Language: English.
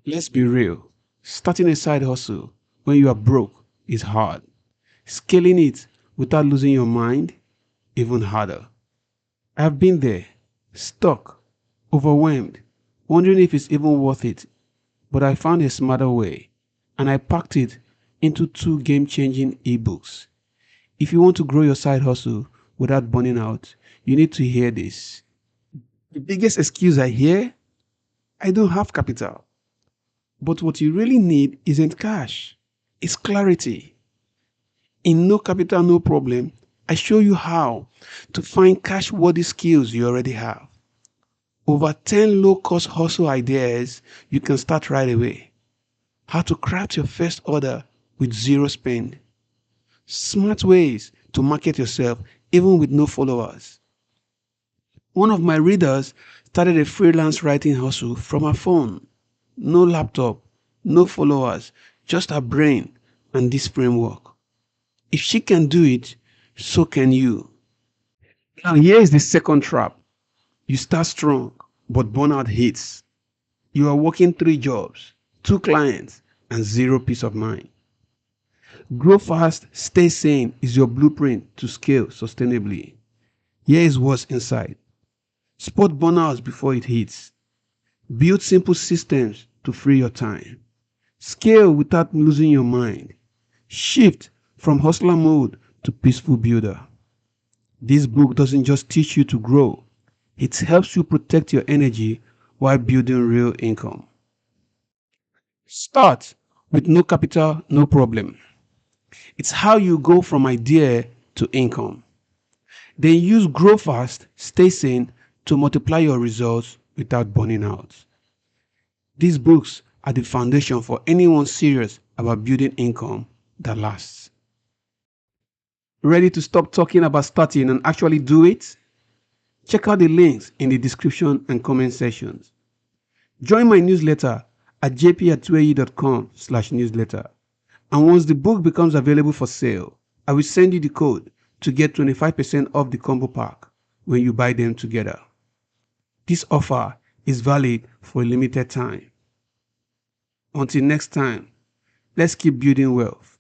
Let's be real. Starting a side hustle when you are broke is hard. Scaling it without losing your mind, even harder. I've been there, stuck, overwhelmed, wondering if it's even worth it. But I found a smarter way, and I packed it into two game changing ebooks. If you want to grow your side hustle without burning out, you need to hear this. The biggest excuse I hear: I don't have capital. But what you really need isn't cash, it's clarity. In No Capital, No Problem, I show you how to find cash worthy skills you already have. Over 10 low cost hustle ideas you can start right away. How to craft your first order with zero spend. Smart ways to market yourself even with no followers. One of my readers started a freelance writing hustle from her phone. No laptop, no followers, just her brain and this framework. If she can do it, so can you. Now, here is the second trap. You start strong, but burnout hits. You are working 3 jobs, 2 clients, and zero peace of mind. Grow fast, stay sane is your blueprint to scale sustainably. Here is what's inside. Spot burnout before it hits. Build simple systems to free your time. Scale without losing your mind. Shift from hustler mode to peaceful builder. This book doesn't just teach you to grow, it helps you protect your energy while building real income. Start with no capital, no problem. It's how you go from idea to income. Then use grow fast, stay sane to multiply your results without burning out. These books are the foundation for anyone serious about building income that lasts. Ready to stop talking about starting and actually do it? Check out the links in the description and comment sections. Join my newsletter at jp@2ae.com/newsletter. And once the book becomes available for sale, I will send you the code to get 25% off the combo pack when you buy them together. This offer is valid for a limited time. Until next time, let's keep building wealth.